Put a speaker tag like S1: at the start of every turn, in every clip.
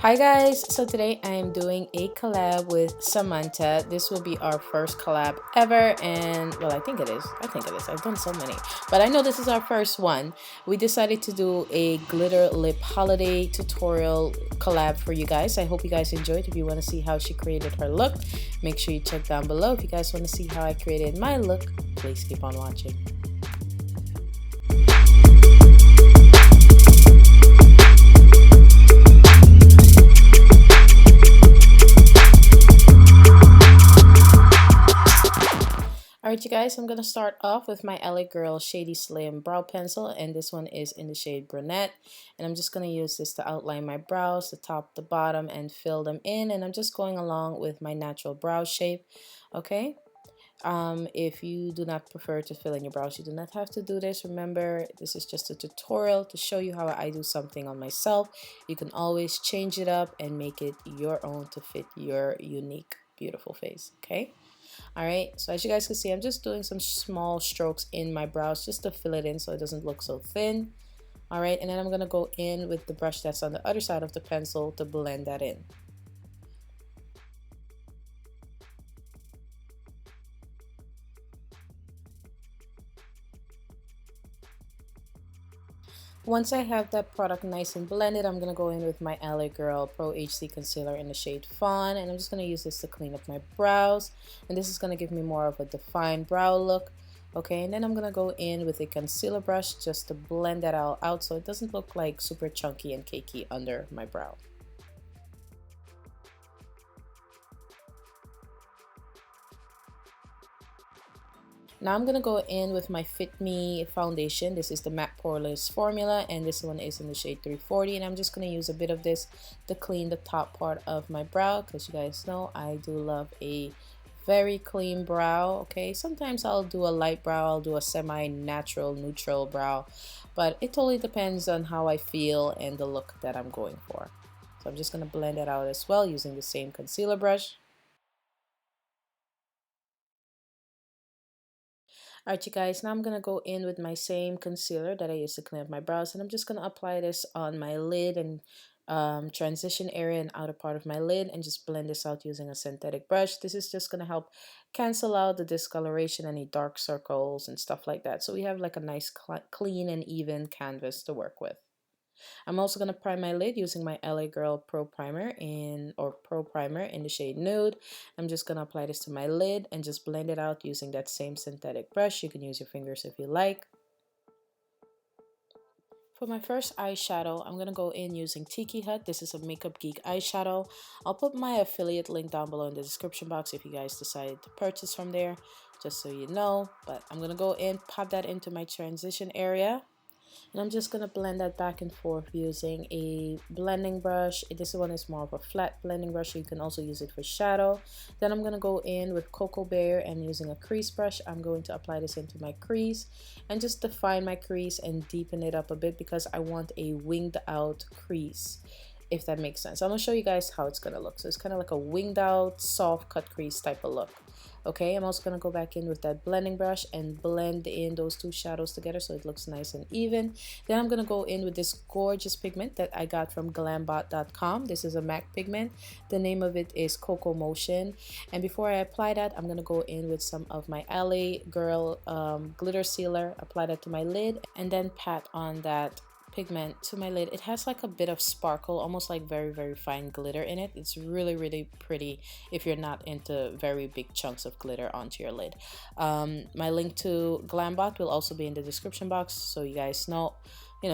S1: Hi guys, so today I am doing a collab with Samantha. This will be our first collab ever, and well, I think it is. I've done so many, but I know this is our first one. We decided to do a glitter lip holiday tutorial collab for you guys. I hope you guys enjoyed. If you want to see how she created her look, make sure you check down below. If you guys want to see how I created my look, please keep on watching. Alright you guys, I'm going to start off with my LA Girl Shady Slim brow pencil, and this one is in the shade Brunette, and I'm just going to use this to outline my brows, the top, the bottom, and fill them in, and I'm just going along with my natural brow shape, okay? If you do not prefer to fill in your brows, you do not have to do this. Remember, this is just a tutorial to show you how I do something on myself. You can always change it up and make it your own to fit your unique, beautiful face, okay? Alright, so as you guys can see, I'm just doing some small strokes in my brows just to fill it in so it doesn't look so thin. Alright, and then I'm going to go in with the brush that's on the other side of the pencil to blend that in. Once I have that product nice and blended, I'm going to go in with my LA Girl Pro HD Concealer in the shade Fawn, and I'm just going to use this to clean up my brows, and this is going to give me more of a defined brow look. Okay, and then I'm going to go in with a concealer brush just to blend that all out so it doesn't look like super chunky and cakey under my brow. Now I'm going to go in with my Fit Me foundation. This is the matte poreless formula, and this one is in the shade 340, and I'm just going to use a bit of this to clean the top part of my brow, because you guys know I do love a very clean brow. Okay, sometimes I'll do a light brow, I'll do a semi-natural neutral brow, but it totally depends on how I feel and the look that I'm going for. So I'm just going to blend it out as well using the same concealer brush. Alright you guys, now I'm going to go in with my same concealer that I used to clean up my brows, and I'm just going to apply this on my lid and transition area and outer part of my lid, and just blend this out using a synthetic brush. This is just going to help cancel out the discoloration, any dark circles and stuff like that, so we have like a nice clean and even canvas to work with. I'm also going to prime my lid using my LA Girl Pro Primer in the shade Nude. I'm just going to apply this to my lid and just blend it out using that same synthetic brush. You can use your fingers if you like. For my first eyeshadow, I'm going to go in using Tiki Hut. This is a MakeupGeek eyeshadow. I'll put my affiliate link down below in the description box if you guys decide to purchase from there, just so you know. But I'm going to go in, pop that into my transition area. And I'm just going to blend that back and forth using a blending brush. This one is more of a flat blending brush, so you can also use it for shadow. Then I'm going to go in with Cocoa Bear and using a crease brush, I'm going to apply this into my crease and just define my crease and deepen it up a bit because I want a winged out crease, if that makes sense. I'm going to show you guys how it's going to look. So it's kind of like a winged out soft cut crease type of look. Okay, I'm also going to go back in with that blending brush and blend in those two shadows together so it looks nice and even. Then I'm going to go in with this gorgeous pigment that I got from glambot.com. This is a MAC pigment. The name of it is Cocomotion. And before I apply that, I'm going to go in with some of my LA Girl glitter sealer, apply that to my lid, and then pat on that pigment to my lid. It has like a bit of sparkle, almost like very fine glitter in it. It's really pretty if you're not into very big chunks of glitter onto your lid. My link to Glambot will also be in the description box, so you guys know,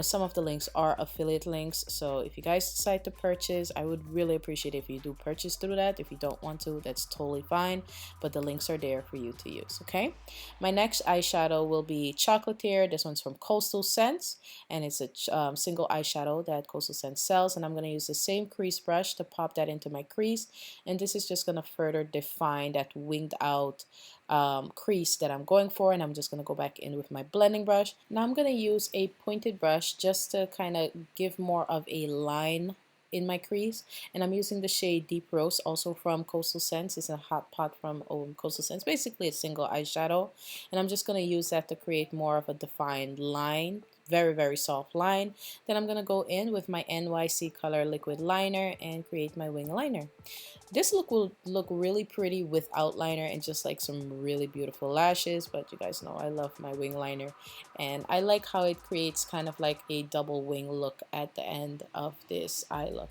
S1: some of the links are affiliate links. So if you guys decide to purchase, I would really appreciate if you do purchase through that. If you don't want to, that's totally fine, but the links are there for you to use. Okay, my next eyeshadow will be Chocolatier. This one's from Coastal Scents, and it's a single eyeshadow that Coastal Scents sells, and I'm going to use the same crease brush to pop that into my crease, and this is just going to further define that winged out crease that I'm going for. And I'm just going to go back in with my blending brush. Now I'm going to use a pointed brush just to kind of give more of a line in my crease, and I'm using the shade Deep Rose, also from Coastal Scents. It's a hot pot from Coastal Scents, basically a single eyeshadow, and I'm just going to use that to create more of a defined line, very soft line. Then I'm gonna go in with my NYC color liquid liner and create my wing liner. This look will look really pretty without liner and just like some really beautiful lashes, but you guys know I love my wing liner, and I like how it creates kind of like a double wing look at the end of this eye look.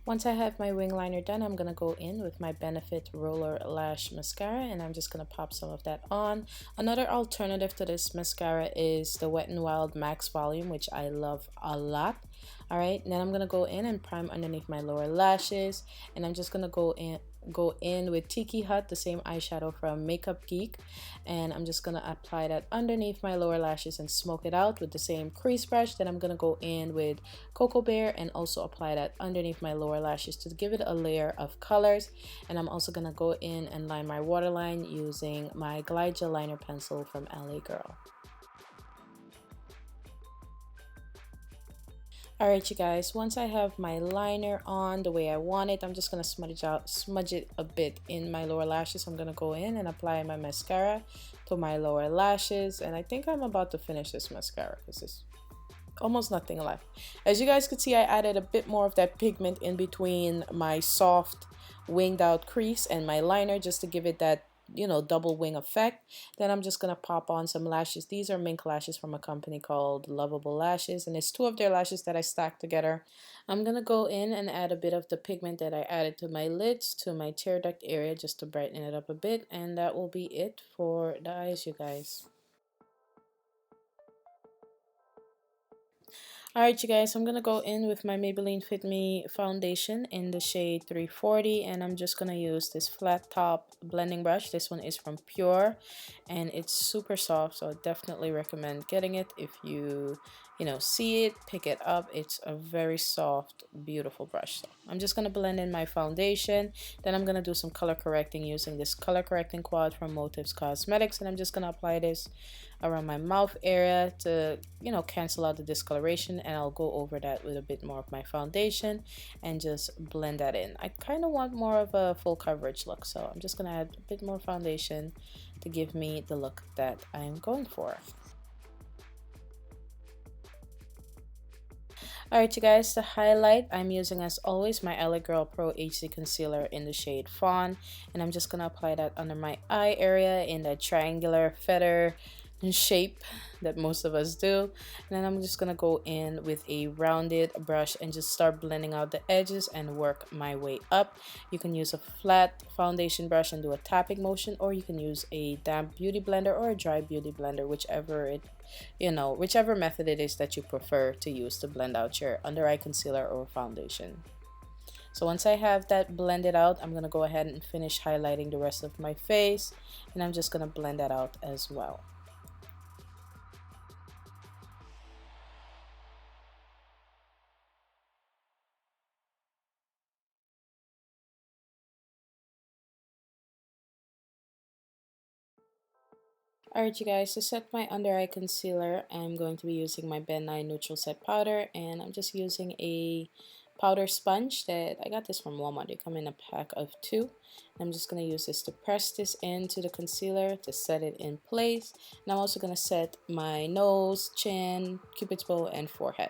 S1: Once I have my wing liner done, I'm going to go in with my Benefit Roller Lash Mascara, and I'm just going to pop some of that on. Another alternative to this mascara is the Wet n Wild Max Volume, which I love a lot. Alright, then I'm going to go in and prime underneath my lower lashes, and I'm just going to go in with Tiki Hut, the same eyeshadow from makeupgeek, and I'm just gonna apply that underneath my lower lashes and smoke it out with the same crease brush. Then I'm gonna go in with Cocoa Bear and also apply that underneath my lower lashes to give it a layer of colors. And I'm also gonna go in and line my waterline using my Glide Gel liner pencil from LA Girl. Alright you guys, once I have my liner on the way I want it, I'm just going to smudge it a bit in my lower lashes. I'm going to go in and apply my mascara to my lower lashes, and I think I'm about to finish this mascara because there's almost nothing left. As you guys can see, I added a bit more of that pigment in between my soft winged out crease and my liner just to give it that, you know, double wing effect. Then I'm just gonna pop on some lashes. These are mink lashes from a company called Lovable Lashes, and it's two of their lashes that I stacked together. I'm gonna go in and add a bit of the pigment that I added to my lids to my tear duct area just to brighten it up a bit, and that will be it for the eyes, you guys. Alright you guys, I'm gonna go in with my Maybelline Fit Me foundation in the shade 340, and I'm just gonna use this flat top blending brush. This one is from Pure and it's super soft, so I definitely recommend getting it. If you see it, pick it up. It's a very soft, beautiful brush. So I'm just gonna blend in my foundation. Then I'm gonna do some color correcting using this color correcting quad from Motives Cosmetics, and I'm just gonna apply this around my mouth area to cancel out the discoloration, and I'll go over that with a bit more of my foundation and just blend that in. I kind of want more of a full coverage look, so I'm just gonna add a bit more foundation to give me the look that I'm going for. Alright you guys, to highlight, I'm using as always my LA Girl Pro HD Concealer in the shade Fawn, and I'm just gonna apply that under my eye area in that triangular feather shape that most of us do. And then I'm just gonna go in with a rounded brush and just start blending out the edges and work my way up. You can use a flat foundation brush and do a tapping motion, or you can use a damp beauty blender or a dry beauty blender, whichever method it is that you prefer to use to blend out your under eye concealer or foundation. So once I have that blended out, I'm gonna go ahead and finish highlighting the rest of my face, and I'm just gonna blend that out as well. Alright you guys, to set my under eye concealer, I'm going to be using my Ben 9 Neutral Set Powder, and I'm just using a powder sponge that I got this from Walmart. They come in a pack of 2. I'm just going to use this to press this into the concealer to set it in place. And I'm also going to set my nose, chin, cupid's bow, and forehead.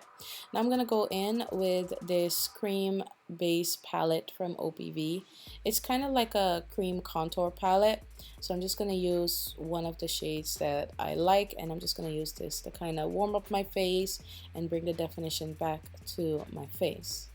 S1: Now I'm going to go in with this cream base palette from OPV. It's kind of like a cream contour palette. So I'm just going to use one of the shades that I like, and I'm just going to use this to kind of warm up my face and bring the definition back to my face.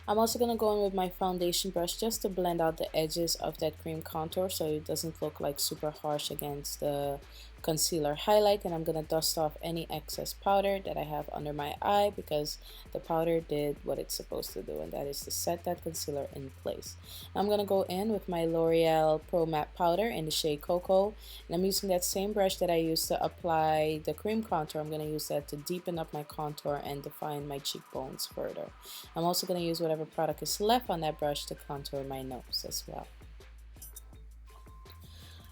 S1: I'm also going to go in with my foundation brush just to blend out the edges of that cream contour so it doesn't look like super harsh against the concealer highlight. And I'm going to dust off any excess powder that I have under my eye, because the powder did what it's supposed to do, and that is to set that concealer in place. Now I'm going to go in with my L'Oreal Pro Matte Powder in the shade Cocoa, and I'm using that same brush that I used to apply the cream contour. I'm going to use that to deepen up my contour and define my cheekbones further. I'm also going to use whatever product is left on that brush to contour my nose as well.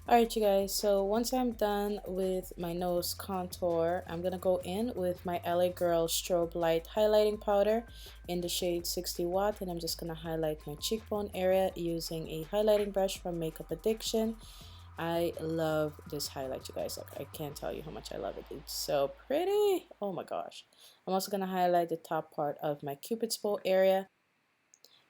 S1: Alright, you guys, so once I'm done with my nose contour, I'm gonna go in with my LA Girl Strobe Light Highlighting Powder in the shade 60 Watt, and I'm just gonna highlight my cheekbone area using a highlighting brush from Makeup Addiction. I love this highlight, you guys. Like, I can't tell you how much I love it. It's so pretty. Oh my gosh. I'm also gonna highlight the top part of my Cupid's bow area.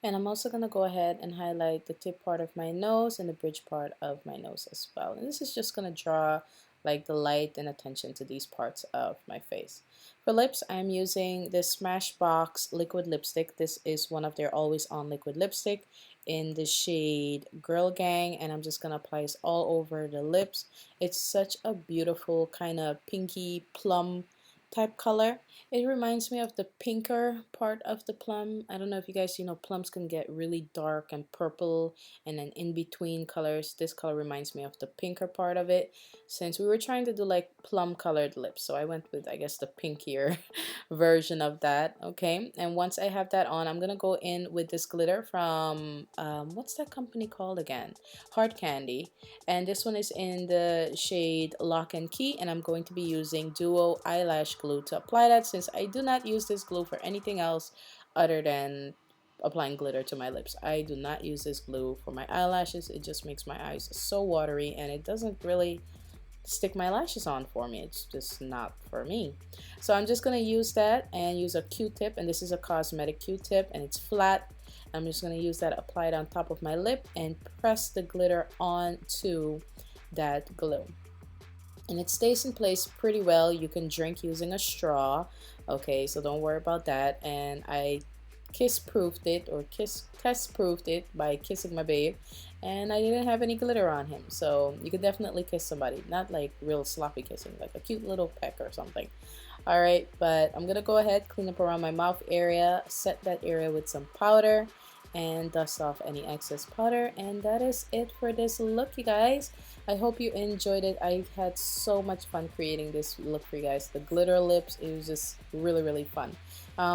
S1: And I'm also going to go ahead and highlight the tip part of my nose and the bridge part of my nose as well. And this is just going to draw like the light and attention to these parts of my face. For lips, I'm using this Smashbox liquid lipstick. This is one of their always on liquid lipstick in the shade Girl Gang, and I'm just going to apply this all over the lips. It's such a beautiful kind of pinky plum type color. It reminds me of the pinker part of the plum. I don't know if you guys, plums can get really dark and purple and then in between colors. This color reminds me of the pinker part of it, since we were trying to do like plum colored lips. So I went with, I guess, the pinkier version of that. Okay, and once I have that on, I'm gonna go in with this glitter from, what's that company called again? Hard Candy. And this one is in the shade Lock and Key, and I'm going to be using Duo Eyelash Glue to apply that, since I do not use this glue for anything else other than applying glitter to my lips. I do not use this glue for my eyelashes. It just makes my eyes so watery, and it doesn't really stick my lashes on for me. It's just not for me. So I'm just going to use that and use a Q-tip, and this is a cosmetic Q-tip and it's flat. I'm just going to use that, apply it on top of my lip and press the glitter onto that glue. And it stays in place pretty well. You can drink using a straw. Okay, so don't worry about that. And I test-proofed it by kissing my babe, and I didn't have any glitter on him. So you could definitely kiss somebody, not like real sloppy kissing, like a cute little peck or something. Alright, but I'm gonna go ahead, clean up around my mouth area, set that area with some powder, and dust off any excess powder. And that is it for this look, you guys. I hope you enjoyed it. I had so much fun creating this look for you guys. The glitter lips, it was just really, really fun.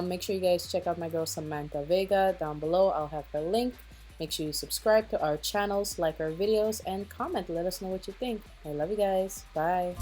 S1: Make sure you guys check out my girl Samantha Vega down below. I'll have her link. Make sure you subscribe to our channels, like our videos, and comment. Let us know what you think. I love you guys. Bye.